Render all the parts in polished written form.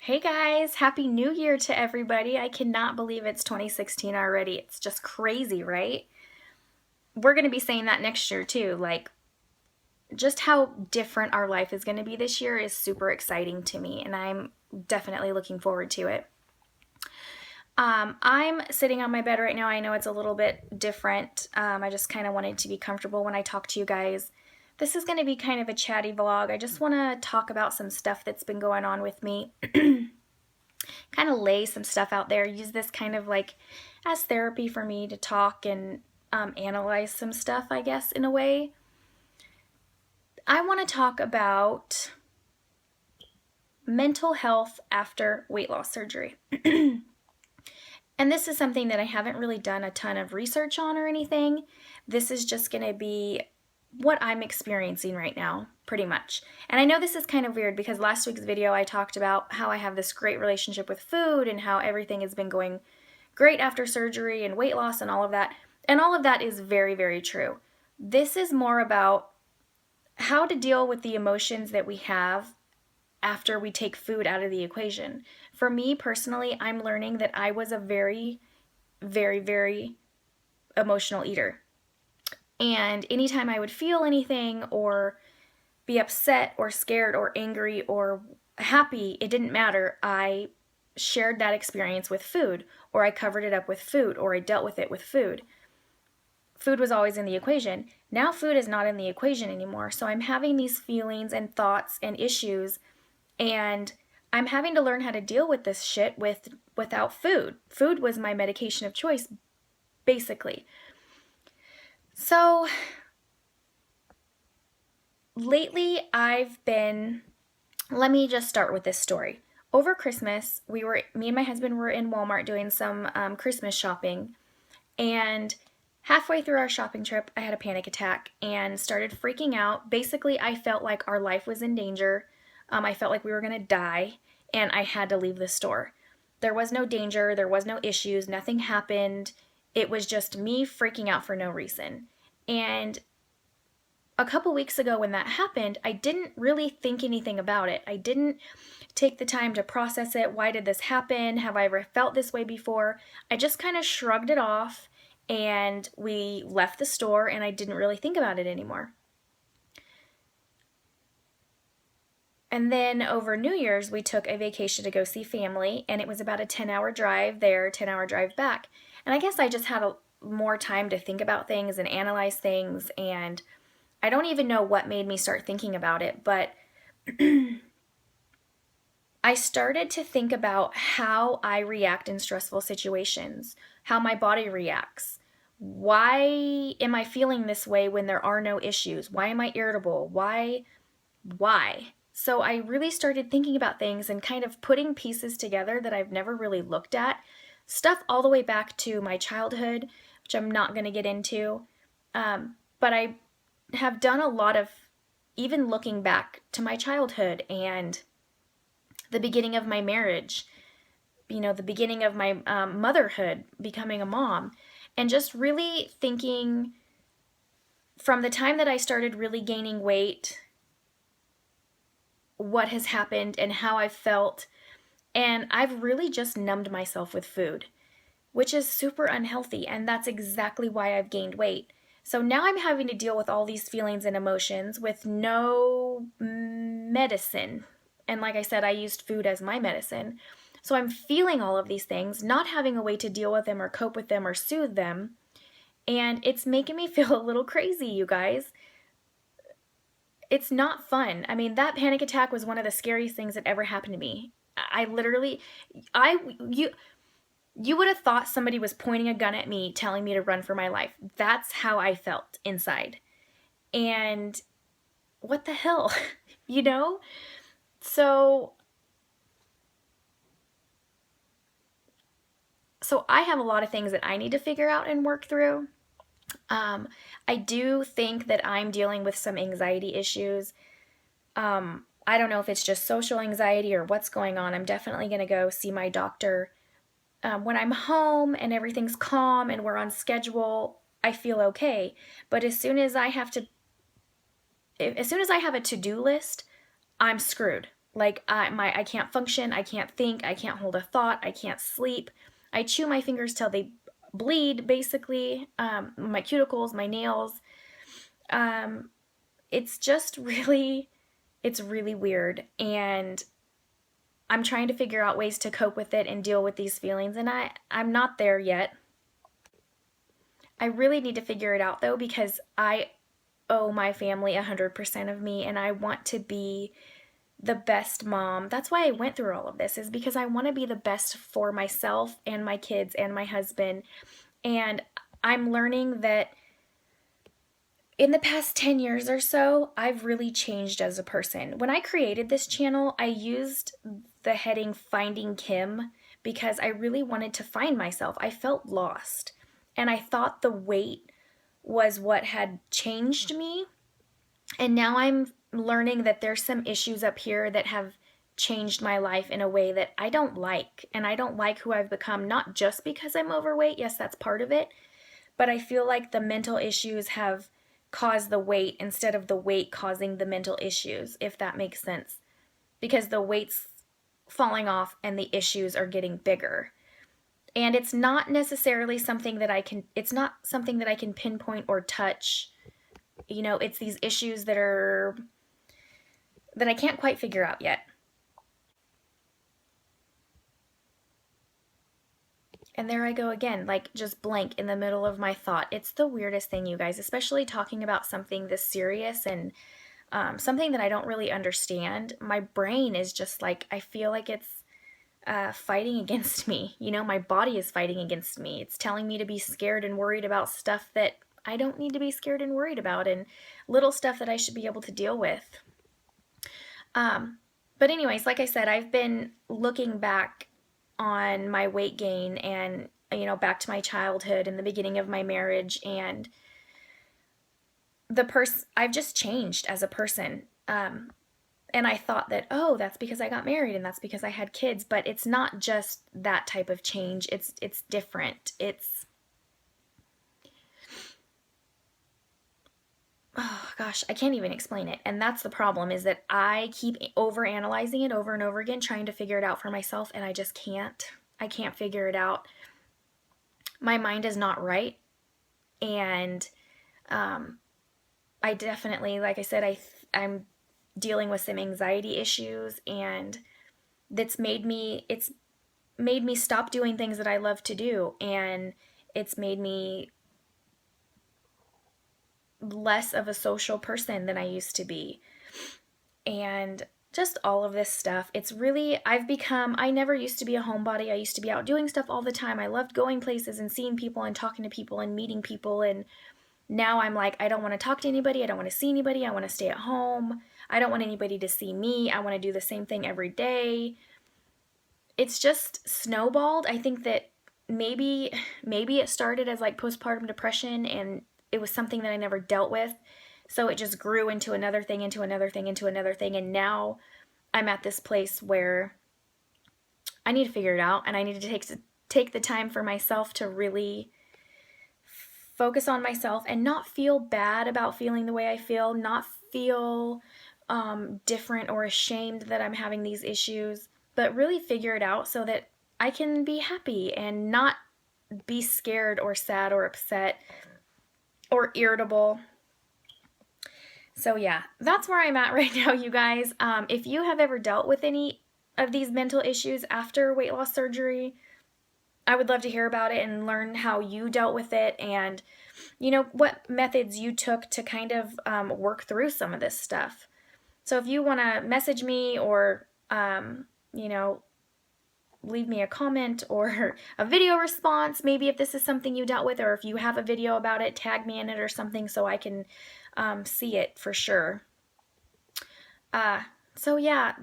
Hey guys, Happy New Year to everybody. I cannot believe it's 2016 already. It's just crazy, right? We're going to be saying that next year too. Like, just how different our life is going to be this year is super exciting to me, and I'm definitely looking forward to it. I'm sitting on my bed right now. I know it's a little bit different. I just kind of wanted to be comfortable when I talk to you guys. This is going to be kind of a chatty vlog. I just want to talk about some stuff that's been going on with me. Kind of lay some stuff out there, use this kind of like as therapy for me to talk and analyze some stuff, I guess, in a way. I want to talk about mental health after weight loss surgery. And this is something that I haven't really done a ton of research on or anything. This is just going to be what I'm experiencing right now, pretty much. And I know this is kind of weird because last week's video I talked about how I have this great relationship with food and how everything has been going great after surgery and weight loss and all of that. And all of that is very, very true. This is more about how to deal with the emotions that we have after we take food out of the equation. For me personally, I'm learning that I was a very, very, very emotional eater. And anytime I would feel anything or be upset or scared or angry or happy, it didn't matter. I shared that experience with food, or I covered it up with food, or I dealt with it with food. Food was always in the equation. Now food is not in the equation anymore. So I'm having these feelings and thoughts and issues, and I'm having to learn how to deal with this shit without food. Food was my medication of choice, basically. So lately let me just start with this story. Over Christmas, me and my husband were in Walmart doing some Christmas shopping, and halfway through our shopping trip, I had a panic attack and started freaking out. Basically, I felt like our life was in danger. I felt like we were going to die, and I had to leave the store. There was no danger, there was no issues, nothing happened. It was just me freaking out for no reason. And a couple weeks ago when that happened, I didn't really think anything about it. I didn't take the time to process it. Why did this happen? Have I ever felt this way before? I just kind of shrugged it off, and we left the store, and I didn't really think about it anymore. And then over New Year's, we took a vacation to go see family, and it was about a 10-hour drive there, 10-hour drive back. And I guess I just had more time to think about things and analyze things, and I don't even know what made me start thinking about it, but I started to think about how I react in stressful situations, how my body reacts. Why am I feeling this way when there are no issues? Why am I irritable? Why? So I really started thinking about things and kind of putting pieces together that I've never really looked at. Stuff all the way back to my childhood, which I'm not going to get into. But I have done a lot of even looking back to my childhood and the beginning of my marriage, the beginning of my motherhood, becoming a mom, and just really thinking from the time that I started really gaining weight, what has happened and how I felt. And I've really just numbed myself with food, which is super unhealthy. And that's exactly why I've gained weight. So now I'm having to deal with all these feelings and emotions with no medicine. And like I said, I used food as my medicine. So I'm feeling all of these things, not having a way to deal with them or cope with them or soothe them. And it's making me feel a little crazy, you guys. It's not fun. I mean, that panic attack was one of the scariest things that ever happened to me. I literally, you would have thought somebody was pointing a gun at me, telling me to run for my life. That's how I felt inside. And what the hell, you know? So I have a lot of things that I need to figure out and work through. I do think that I'm dealing with some anxiety issues. I don't know if it's just social anxiety or what's going on. I'm definitely going to go see my doctor. When I'm home and everything's calm and we're on schedule, I feel okay. But as soon as I have a to-do list, I'm screwed. Like I can't function, I can't think, I can't hold a thought, I can't sleep. I chew my fingers till they bleed, basically. My cuticles, my nails. Um, it's just really, it's really weird. And I'm trying to figure out ways to cope with it and deal with these feelings. And I'm not there yet. I really need to figure it out though, because I owe my family 100% of me, and I want to be the best mom. That's why I went through all of this, is because I want to be the best for myself and my kids and my husband. And I'm learning that in the past 10 years or so, I've really changed as a person. When I created this channel, I used the heading Finding Kim because I really wanted to find myself. I felt lost, and I thought the weight was what had changed me. And now I'm learning that there's some issues up here that have changed my life in a way that I don't like. And I don't like who I've become, not just because I'm overweight. Yes, that's part of it. But I feel like the mental issues have caused the weight instead of the weight causing the mental issues, if that makes sense. Because the weight's falling off and the issues are getting bigger. And it's not necessarily something that it's not something that I can pinpoint or touch. You know, it's these issues that I can't quite figure out yet. And there I go again, like just blank in the middle of my thought. It's the weirdest thing, you guys, especially talking about something this serious and something that I don't really understand. My brain is just like, I feel like it's fighting against me. You know, my body is fighting against me. It's telling me to be scared and worried about stuff that I don't need to be scared and worried about, and little stuff that I should be able to deal with. But anyways, like I said, I've been looking back on my weight gain and, you know, back to my childhood and the beginning of my marriage, and I've just changed as a person. And I thought that, oh, that's because I got married and that's because I had kids, but it's not just that type of change. It's different. Oh gosh, I can't even explain it. And that's the problem, is that I keep overanalyzing it over and over again, trying to figure it out for myself, and I just can't. I can't figure it out. My mind is not right. And I definitely, like I said, I'm dealing with some anxiety issues, and it's made me stop doing things that I love to do, and it's made me less of a social person than I used to be. And just all of this stuff. It's really, I never used to be a homebody. I used to be out doing stuff all the time. I loved going places and seeing people and talking to people and meeting people. And now I'm like, I don't want to talk to anybody. I don't want to see anybody. I want to stay at home. I don't want anybody to see me. I want to do the same thing every day. It's just snowballed. I think that maybe it started as like postpartum depression, and it was something that I never dealt with. So it just grew into another thing, into another thing, into another thing. And now I'm at this place where I need to figure it out, and I need to take the time for myself to really focus on myself and not feel bad about feeling the way I feel, not feel different or ashamed that I'm having these issues, but really figure it out so that I can be happy and not be scared or sad or upset or irritable. So yeah, that's where I'm at right now, you guys. If you have ever dealt with any of these mental issues after weight loss surgery, I would love to hear about it and learn how you dealt with it, and, you know, what methods you took to kind of work through some of this stuff. So if you want to message me or, you know, leave me a comment or a video response, maybe if this is something you dealt with, or if you have a video about it, tag me in it or something so I can see it for sure. So yeah,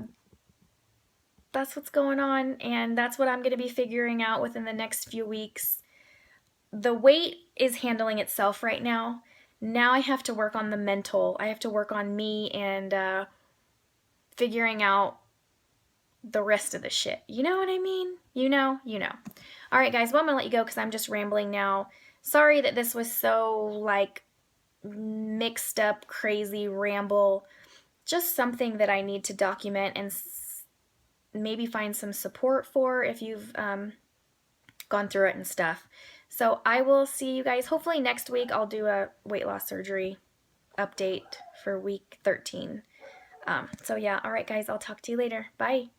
that's what's going on, and that's what I'm going to be figuring out within the next few weeks. The weight is handling itself right now. Now I have to work on the mental. I have to work on me and figuring out the rest of the shit. You know what I mean? You know. All right, guys, well, I'm going to let you go because I'm just rambling now. Sorry that this was so, like, mixed up, crazy ramble. Just something that I need to document and maybe find some support for if you've gone through it and stuff. So I will see you guys hopefully next week. I'll do a weight loss surgery update for week 13. So yeah, all right guys, I'll talk to you later. Bye.